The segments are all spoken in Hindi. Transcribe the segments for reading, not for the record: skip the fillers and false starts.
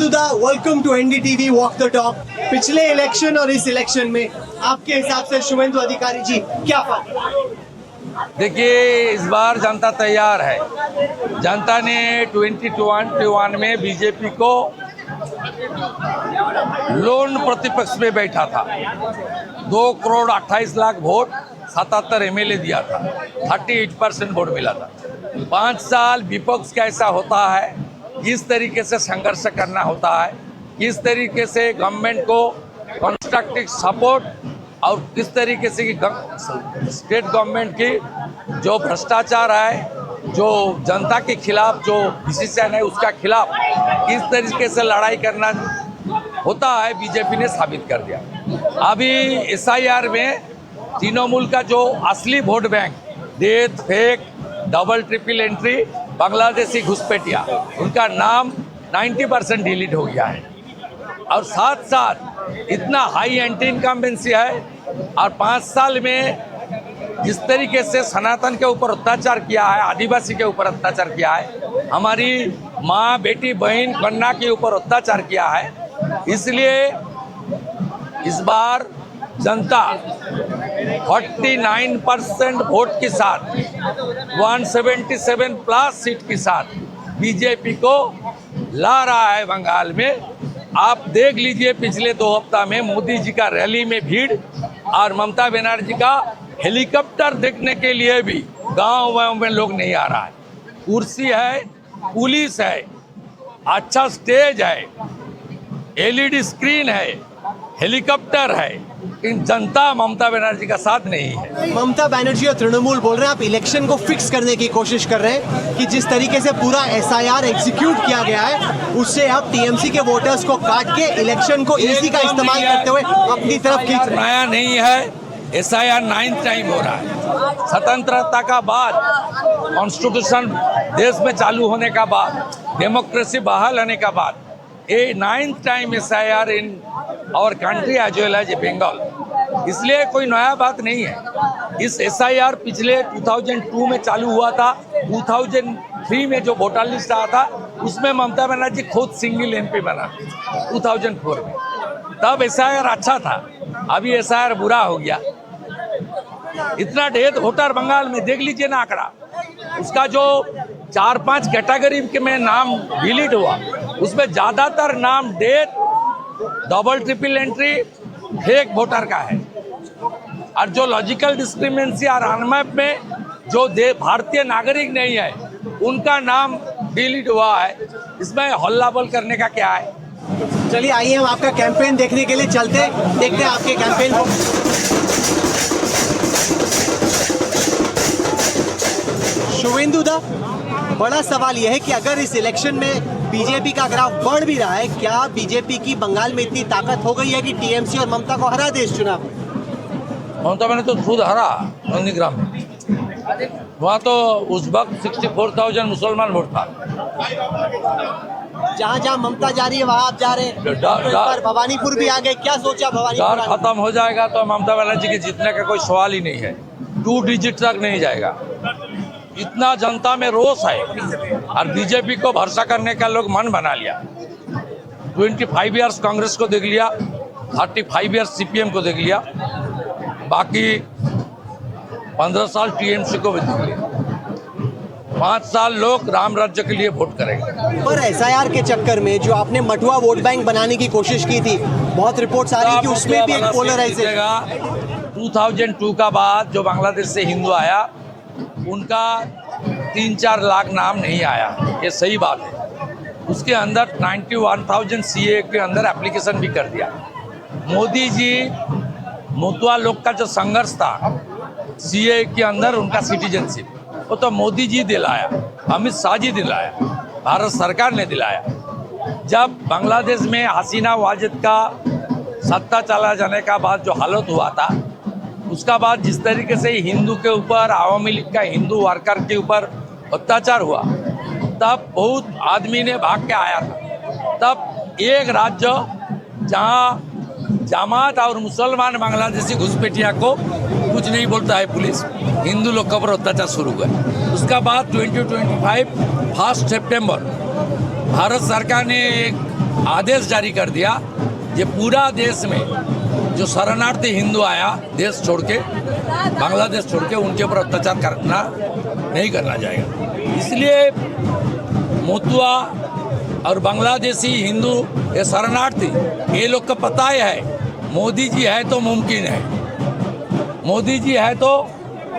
Suvendu da, welcome to NDTV walk the talk. पिछले इलेक्शन और इस इलेक्शन में आपके हिसाब से शुभेंदु अधिकारी जी क्या फर्क है? देखिए, इस बार जनता तैयार है। जनता ने 2021 में बीजेपी को लोन प्रतिपक्ष में बैठा था। 2 करोड़ 28 लाख वोट, 77 एमएलए दिया था, 38% वोट मिला था। 5 साल विपक्ष कैसा होता है, किस तरीके से संघर्ष करना होता है, किस तरीके से गवर्नमेंट को कंस्ट्रक्टिव सपोर्ट और किस तरीके से स्टेट गवर्नमेंट की जो भ्रष्टाचार है, जो जनता के खिलाफ जो डिसीजन है उसका खिलाफ किस तरीके से लड़ाई करना होता है, बीजेपी ने साबित कर दिया। अभी एसआईआर में तृणमूल का जो असली vote bank, death, fake, double triple entry, Bangladeshi घुसपैठिया, उनका नाम 90% डिलीट हो गया है। और साथ साथ इतना हाई एंटी इनकम्बेंसी है और 5 साल में जिस तरीके से सनातन के ऊपर अत्याचार किया है, आदिवासी के ऊपर अत्याचार किया है, हमारी माँ, बेटी, बहन, कन्या के ऊपर अत्याचार किया है, इसलिए इस बार जनता 49% वोट के साथ 177 प्लस सीट के साथ बीजेपी को ला रहा है बंगाल में। आप देख लीजिए, पिछले 2 हफ्ता में मोदी जी का रैली में भीड़ और ममता बनर्जी का हेलीकॉप्टर देखने के लिए भी गांव में लोग नहीं आ रहा है। कुर्सी है, पुलिस है, अच्छा स्टेज है, एलईडी स्क्रीन है, हेलीकॉप्टर है, लेकिन जनता ममता बनर्जी का साथ नहीं है। ममता बनर्जी और तृणमूल बोल रहे हैं आप इलेक्शन को फिक्स करने की कोशिश कर रहे हैं कि जिस तरीके से पूरा एसआईआर एग्जीक्यूट किया गया है उससे आप टीएमसी के वोटर्स को काट के इलेक्शन को इसी का इस्तेमाल करते हुए अपनी तरफ खींच रहे हैं। नया नहीं है, एसआईआर 9th टाइम हो रहा है। स्वतंत्रता का बाद, कॉन्स्टिट्यूशन देश में चालू होने का बाद, डेमोक्रेसी बहाल होने का बाद, ये 9th time SIR in our country as well as Bengal, इसलिए कोई नया बात नहीं है। इस एसआईआर पिछले 2002 में चालू हुआ था। 2003 में जो वोटर लिस्ट आया था उसमें ममता बनर्जी खुद सिंगल एमपी बना 2004 में, तब एसआईआर अच्छा था। अभी एसआईआर बुरा हो गया। इतना ढेर वोटर बंगाल में, देख लीजिए ना आंकड़ा, उसका जो 4-5 कैटेगरी के में नाम डिलीट हुआ, उसमें ज्यादातर नाम death, double triple entry, fake voter का है। और जो लॉजिकल डिस्क्रिमिनेंसी और अनमैप में जो भारतीय नागरिक नहीं है उनका नाम डिलीट हुआ है। इसमें हल्ला बोल करने का क्या है? चलिए आइए हम आपका कैंपेन देखने के लिए चलते हैं, देखते हैं आपके कैंपेन को। शुभेंदु दा, बड़ा सवाल यह है कि अगर इस इलेक्शन में बीजेपी का ग्राफ बढ़ भी रहा है, क्या बीजेपी की बंगाल में इतनी ताकत हो गई है कि टीएमसी और ममता को हरा दे इस चुनाव में? ममता मैंने तो खुद हरा नंदीग्राम में। वहाँ तो उस वक्त 64,000 मुसलमान वोट था। जहाँ जहाँ ममता जा रही है वहाँ आप जा रहे हैं। तो इस बार भवानीपुर भी आ गए, क्या सोचा भवानीपुर? डर खत्म हो जाएगा तो ममता बनर्जी के जीतने का कोई सवाल ही नहीं है। 2 डिजिट तक नहीं जाएगा। इतना जनता में रोष है और बीजेपी को भरोसा करने का लोग मन बना लिया। 25 इयर्स कांग्रेस को देख लिया, 35 इयर्स सीपीएम को देख लिया, बाकी 15 साल टीएमसी को भी देख लिया। 5 साल लोग राम राज्य के लिए वोट करेंगे। पर एसआईआर के चक्कर में जो आपने मटुआ वोट बैंक बनाने की कोशिश की थी, बहुत रिपोर्ट्स आ रही कि उसमें भी एक पोलराइजेशन। 2002 का बाद जो बांग्लादेश से हिंदू आया उनका 3-4 लाख नाम नहीं आया, ये सही बात है। उसके अंदर 91,000 सीए के अंदर एप्लीकेशन भी कर दिया। मोदी जी मटुआ लोग का जो संघर्ष था सीए के अंदर, उनका सिटीजनशिप, वो तो मोदी जी दिलाया, अमित शाह जी दिलाया, भारत सरकार ने दिलाया। जब बांग्लादेश में हसीना वाजिद का सत्ता चला जाने का बाद जो हालत हुआ था, उसका बाद जिस तरीके से हिंदू के ऊपर, आवामी लीग का हिंदू वर्कर के ऊपर अत्याचार हुआ, तब बहुत आदमी ने भाग के आया था। तब एक राज्य जहां जमात और मुसलमान बांग्लादेशी घुसपैठिया को कुछ नहीं बोलता है पुलिस, हिंदू लोग के ऊपर अत्याचार शुरू हुआ। उसका बाद 2025 1 सितंबर भारत सरकार ने एक आदेश जारी कर दिया कि पूरा देश में जो शरणार्थी हिंदू आया देश छोड़ के, बांग्लादेश छोड़ के, उनके ऊपर अत्याचार करना नहीं करना जाएगा। इसलिए मोतुआ और बांग्लादेशी हिंदू ये शरणार्थी, ये लोग का पता ही है मोदी जी है तो मुमकिन है, मोदी जी है तो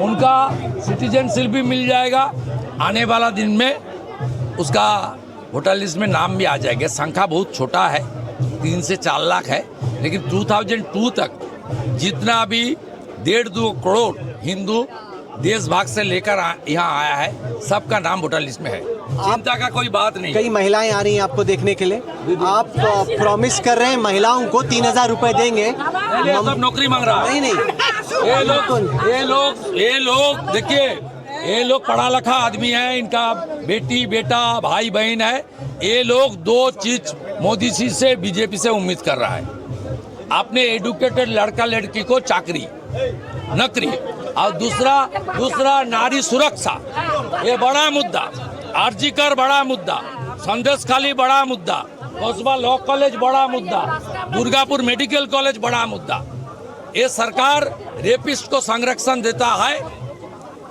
उनका सिटीजनशिप भी मिल जाएगा। आने वाला दिन में उसका वोटर लिस्ट में नाम भी आ जाएगा। संख्या बहुत छोटा है, 3 से 4 लाख है, लेकिन 2002 तक जितना भी 1.5-2 करोड़ हिंदू देश भाग से लेकर यहाँ आया है, सबका नाम वोटर लिस्ट में है। चिंता का कोई बात नहीं। कई महिलाएं आ रही हैं आपको देखने के लिए, आप प्रॉमिस कर रहे हैं महिलाओं को 3,000 रुपए देंगे। सब नौकरी मांग रहा है। नहीं, ये लोग देखिए, ये लोग पढ़ा लिखा आदमी है, इनका बेटी बेटा भाई बहन है। ये लोग 2 चीज मोदी जी से, बीजेपी से उम्मीद कर रहा है। आपने एडुकेटेड लड़का लड़की को चाकरी नौकरी, और दूसरा नारी सुरक्षा, ये बड़ा मुद्दा। आरजीकर बड़ा मुद्दा, संदेशखाली बड़ा मुद्दा, कोसबा लॉ कॉलेज बड़ा मुद्दा, दुर्गापुर मेडिकल कॉलेज बड़ा मुद्दा। ये सरकार रेपिस्ट को संरक्षण देता है।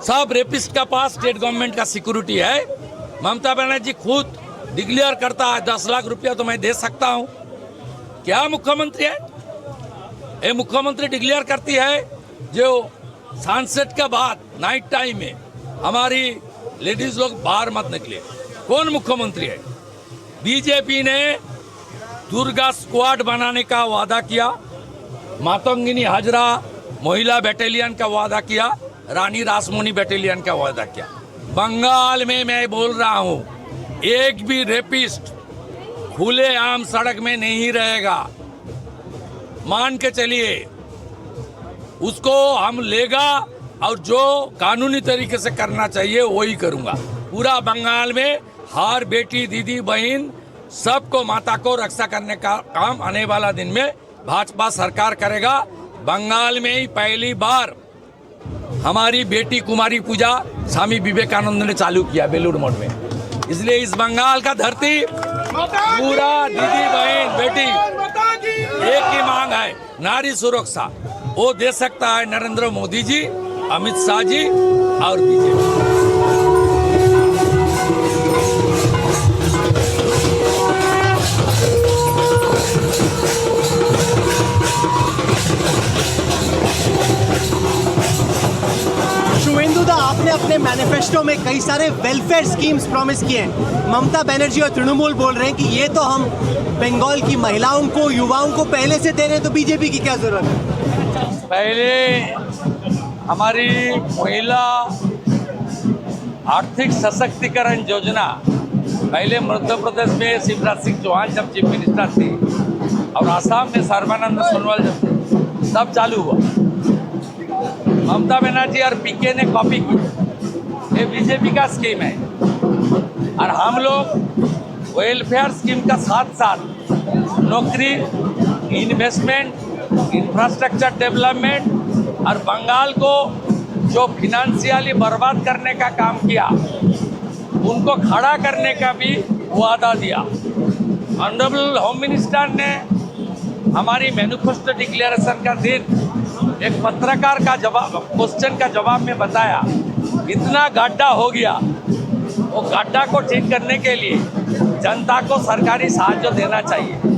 सब रेपिस्ट का पास स्टेट गवर्नमेंट का सिक्योरिटी है। ममता बनर्जी खुद डिक्लेयर करता है 10 लाख रुपया तो मैं दे सकता हूं। क्या मुख्यमंत्री है? ये मुख्यमंत्री डिक्लेयर करती है जो सनसेट के बाद नाइट टाइम में हमारी लेडीज लोग बाहर मत निकले। कौन मुख्यमंत्री है? बीजेपी ने दुर्गा स्क्वाड बनाने का वादा किया, मातंगिनी हाजरा महिला बैटालियन का वादा किया, रानी रासमोनी बैटालियन का वादा किया। बंगाल में मैं बोल रहा हूं, एक भी रेपिस्ट खुले आम सड़क में नहीं रहेगा। मान के चलिए, उसको हम लेगा और जो कानूनी तरीके से करना चाहिए वही करूंगा। पूरा बंगाल में हर बेटी दीदी बहन सबको, माता को रक्षा करने का काम आने वाला दिन में भाजपा सरकार करेगा। बंगाल में ही पहली बार हमारी बेटी कुमारी पूजा स्वामी विवेकानंद ने चालू किया बेलूर मठ में। इसलिए इस बंगाल का धरती पूरा दीदी बहन बेटी एक ही मांग है, नारी सुरक्षा। वो दे सकता है नरेंद्र मोदी जी, अमित शाह जी और बीजेपी। शुभेंदुदा, आपने अपने मैनिफेस्टो में कई सारे वेलफेयर स्कीम्स प्रॉमिस किए हैं। ममता बनर्जी और तृणमूल बोल रहे हैं कि ये तो हम बंगाल की महिलाओं को, युवाओं को पहले से दे रहे हैं, तो बीजेपी की क्या जरूरत है? पहले हमारी महिला आर्थिक सशक्तिकरण योजना, पहले मध्य प्रदेश में शिवराज सिंह चौहान जब चीफ मिनिस्टर थे और आसाम में सर्बानंद सोनोवाल जब थे, तब चालू हुआ। ममता बनर्जी और पीके ने कॉपी की। ये बीजेपी का स्कीम है और हम लोग वेलफेयर स्कीम का साथ साथ नौकरी, इन्वेस्टमेंट, इंफ्रास्ट्रक्चर डेवलपमेंट और बंगाल को जो फिनेंशियली बर्बाद करने का काम किया उनको खड़ा करने का भी वादा दिया। ऑनरेबल होम मिनिस्टर ने हमारी मैनिफेस्टो डिक्लेरेशन का दिन एक पत्रकार का क्वेश्चन का जवाब में बताया, इतना गड्ढा हो गया, वो गड्ढा को ठीक करने के लिए जनता को सरकारी सहायता देना चाहिए।